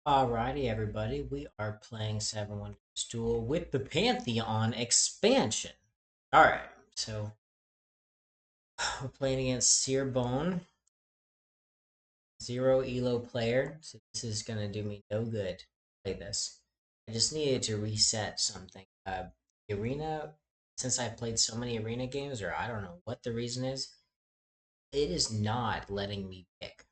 Alrighty, everybody, we are playing 7-1 Duel with the Pantheon expansion. Alright, so we're playing against Searbone, zero elo player, so this is gonna do me no good to play this. I just needed to reset something. The arena, since I've played so many arena games, or I don't know what the reason is, it is not letting me pick.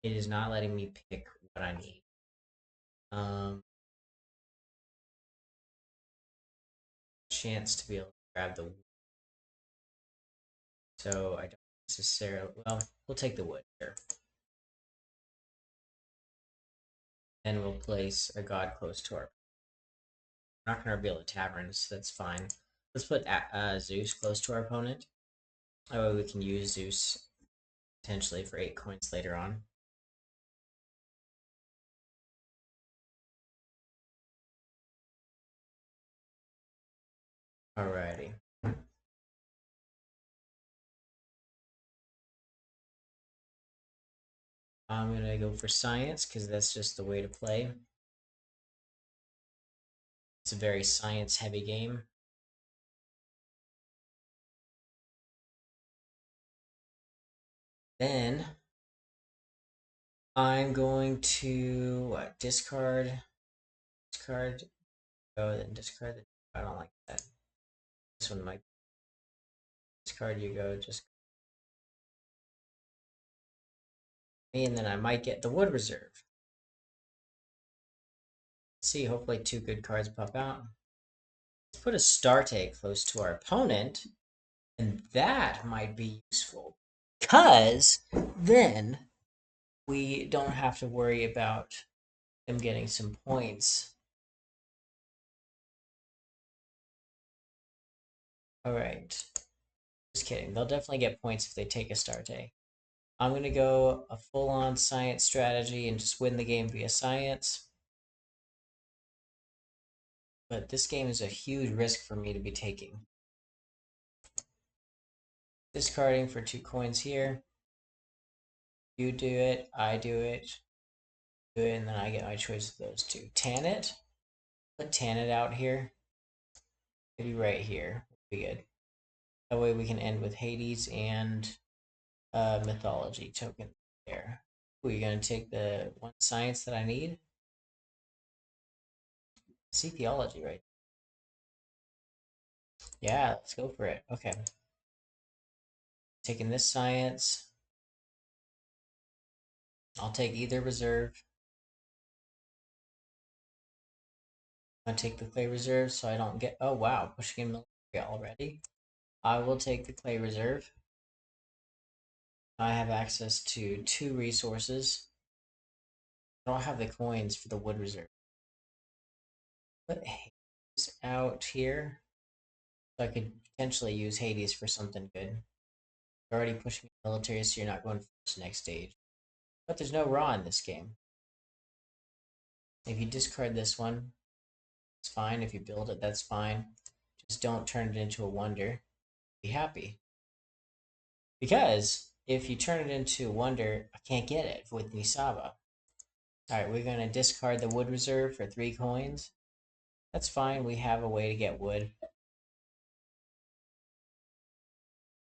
It is not letting me pick what I need. Um, Chance to be able to grab the so I don't necessarily. Well, we'll take the wood here. And we'll place a god close to our. We're not going to reveal the taverns, so that's fine. Let's put Zeus close to our opponent. That way we can use Zeus potentially for 8 coins later on. Alrighty. I'm going to go for science because that's just the way to play. It's a very science heavy game. Then I'm going to discard. Oh, then discard. I don't like that. This one might discard. You go. Just me, and then I might get the wood reserve. Let's see, hopefully 2 good cards pop out. Let's put a Starte close to our opponent, and that might be useful. Because then we don't have to worry about them getting some points. Alright. Just kidding. They'll definitely get points if they take a Starte. I'm going to go a full-on science strategy and just win the game via science. But this game is a huge risk for me to be taking. Discarding for 2 coins here. You do it, I do it, and then I get my choice of those two. Tan it. Put tan it out here. Maybe right here would be good. That way we can end with Hades and mythology token there. Ooh, you're gonna take the one science that I need? See theology, right? Yeah, let's go for it. Okay. Taking this science. I'll take either reserve. I'll take the clay reserve so I don't get. Oh wow, pushing in military already. I will take the clay reserve. I have access to 2 resources. I don't have the coins for the wood reserve. Put Hades out here. So I could potentially use Hades for something good. You're already pushing military, so you're not going first next stage. But there's no Raw in this game. If you discard this one, it's fine. If you build it, that's fine. Just don't turn it into a wonder. Be happy. Because if you turn it into a wonder, I can't get it with Nisaba. Alright, we're going to discard the wood reserve for 3 coins. That's fine. We have a way to get wood.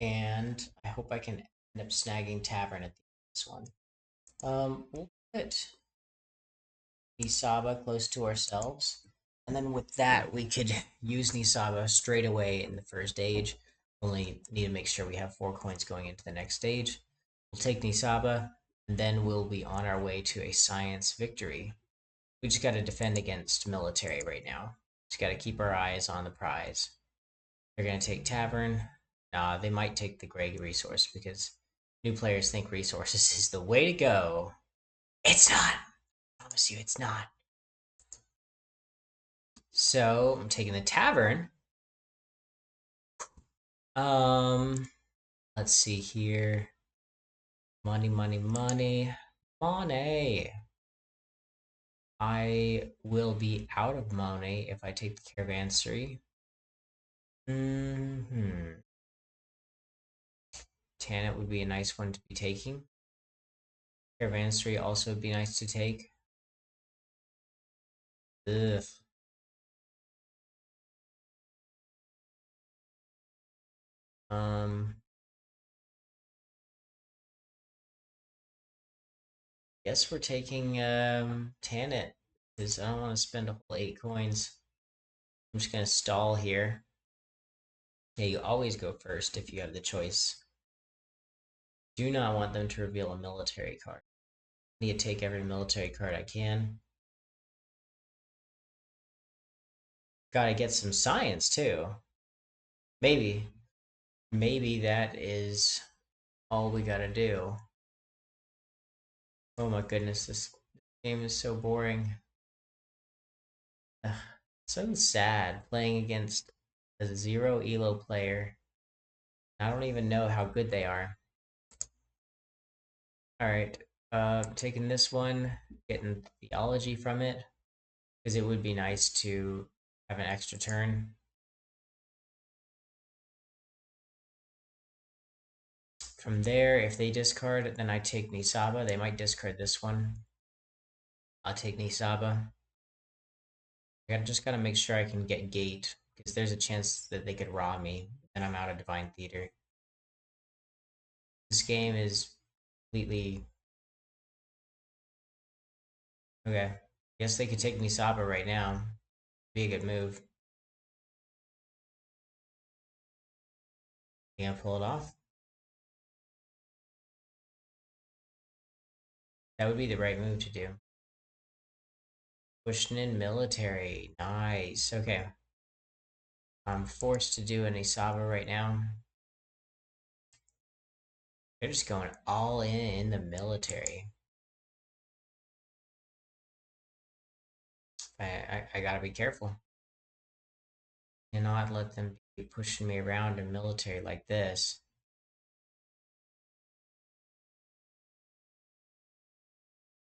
And I hope I can end up snagging Tavern at this one. We'll put Nisaba close to ourselves. And then with that, we could use Nisaba straight away in the first stage. Only need to make sure we have 4 coins going into the next stage. We'll take Nisaba, and then we'll be on our way to a science victory. We just got to defend against military right now. Just got to keep our eyes on the prize. They're going to take Tavern. Nah, they might take the Greg resource because new players think resources is the way to go. It's not! I promise you, it's not. So, I'm taking the Tavern. Let's see here. Money, money, money. Money! I will be out of money if I take the Caravanserai. Tanit would be a nice one to be taking. Caravanserai also would be nice to take. Ugh. Um, guess we're taking Tanit because I don't want to spend a whole 8 coins. I'm just gonna stall here. Yeah, you always go first if you have the choice. Do not want them to reveal a military card. I need to take every military card I can. Gotta get some science too. Maybe. Maybe that is all we gotta do. Oh my goodness, this game is so boring. Ugh, so sad playing against a 0 elo player. I don't even know how good they are. Alright, taking this one, getting theology from it, because it would be nice to have an extra turn. From there, if they discard, then I take Nisaba. They might discard this one. I'll take Nisaba. Just gotta make sure I can get Gate, because there's a chance that they could raw me, and I'm out of Divine Theater. This game is completely... Okay. Guess they could take Nisaba right now. Be a good move. You gonna pull it off? That would be the right move to do. Pushing in military. Nice. Okay. I'm forced to do an Isaba right now. They're just going all in the military. I gotta be careful. And not let them be pushing me around in military like this.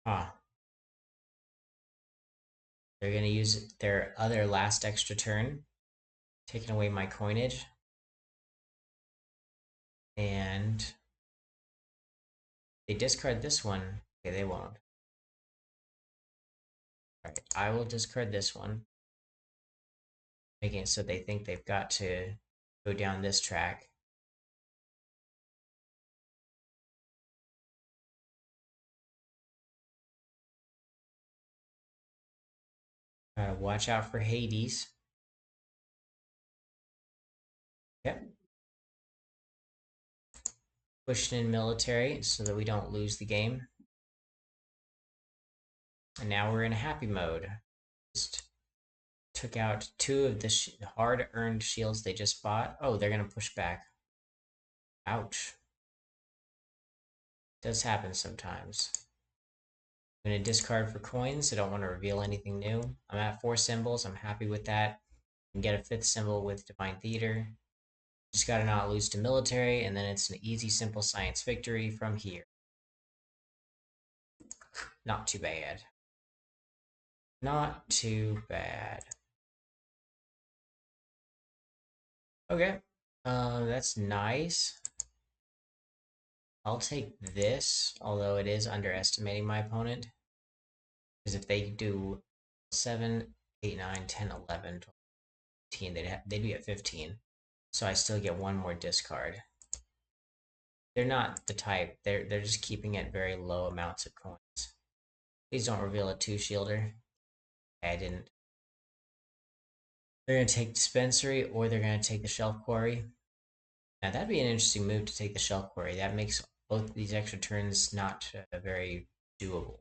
Huh. They're gonna use their other last extra turn, taking away my coinage. And they discard this one. Okay, they won't. Alright, I will discard this one. Making it so they think they've got to go down this track. Gotta watch out for Hades. Yep. Pushing in military so that we don't lose the game. And now we're in a happy mode. Just took out 2 of the hard-earned shields they just bought. Oh, they're gonna push back. Ouch. Does happen sometimes. I'm gonna discard for coins. I don't want to reveal anything new. I'm at 4 symbols. I'm happy with that. And get a 5th symbol with Divine Theater. Just gotta not lose to military, and then it's an easy, simple science victory from here. Not too bad. Not too bad. Okay. That's nice. I'll take this, although it is underestimating my opponent. Because if they do 7, 8, 9, 10, 11, 12, 15, they'd be at 15. So I still get one more discard. They're not the type. They're just keeping it very low amounts of coins. Please don't reveal a 2-shielder. Okay, I didn't. They're gonna take dispensary or they're gonna take the shelf quarry. Now that'd be an interesting move to take the shelf quarry. That makes both these extra turns not very doable.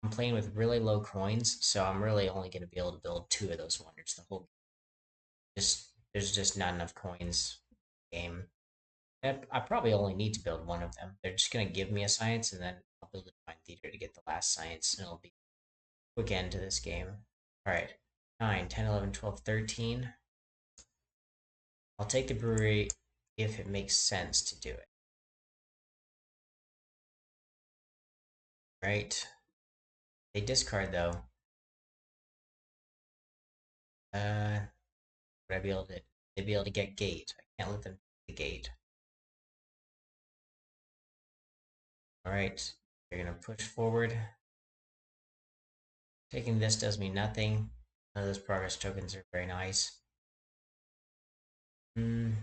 I'm playing with really low coins, so I'm really only going to be able to build 2 of those wonders the whole game. There's just not enough coins game. I probably only need to build 1 of them. They're just going to give me a science, and then I'll build a Divine Theater to get the last science, and it'll be a quick end to this game. Alright, 9, 10, 11, 12, 13. I'll take the brewery if it makes sense to do it. Right? They discard, though. Would I be able to... They'd be able to get gate. I can't let them take the gate. Alright, you're gonna push forward. Taking this does me nothing. None of those progress tokens are very nice. It'd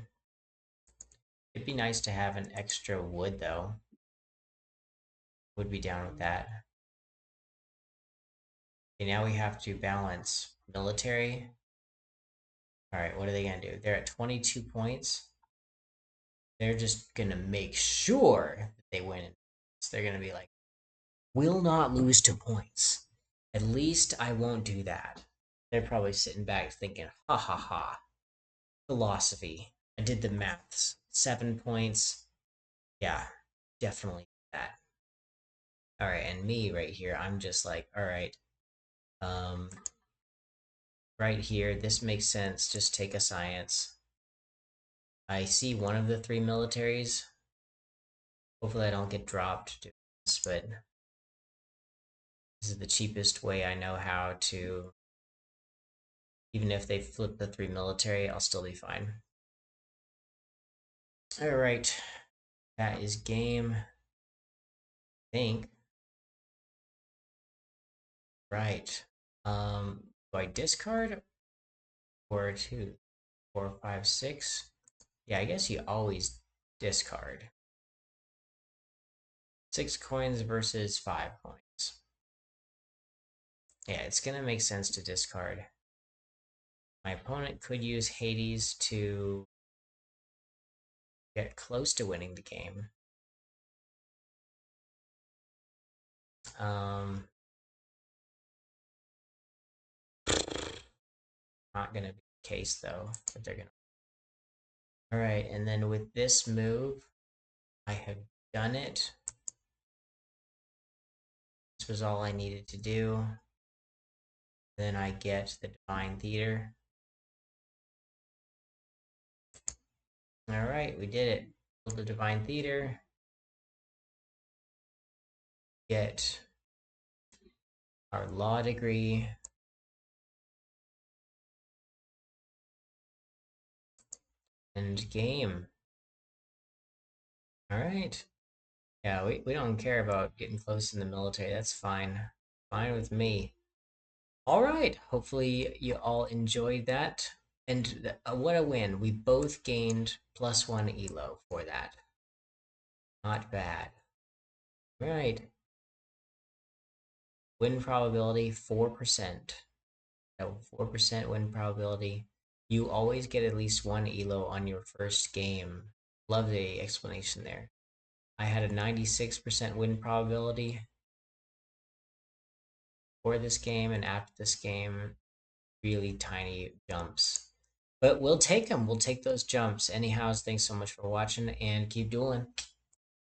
be nice to have an extra wood, though. Would be down with that. Okay, now we have to balance military. Alright, what are they gonna do? They're at 22 points. They're just gonna make sure that they win. So they're gonna be like, will not lose to points. At least I won't do that. They're probably sitting back thinking, ha ha ha. Philosophy. I did the maths. 7 points. Yeah, definitely that. Alright, and me right here, I'm just like, alright. Right here, this makes sense. Just take a science. I see one of the 3 militaries. Hopefully I don't get dropped doing this, but this is the cheapest way I know how to. Even if they flip the 3 military, I'll still be fine. Alright, that is game. I think. Right. Do I discard? Or 2, 4, 5, 6? Yeah, I guess you always discard. 6 coins versus 5 coins. Yeah, it's gonna make sense to discard. My opponent could use Hades to get close to winning the game. Not gonna be the case though, but they're gonna. Alright, and then with this move, I have done it. This was all I needed to do. Then I get the Divine Theater. Alright, we did it. Build the Divine Theater. Get our law degree. And game. Alright. Yeah, we don't care about getting close in the military. That's fine. Fine with me. Alright, hopefully you all enjoyed that. And what a win. We both gained +1 elo for that. Not bad. Alright. Win probability 4%. So 4% win probability. You always get at least 1 elo on your first game. Love the explanation there. I had a 96% win probability for this game, and after this game, really tiny jumps. But we'll take them. We'll take those jumps. Anyhow, thanks so much for watching, and keep dueling.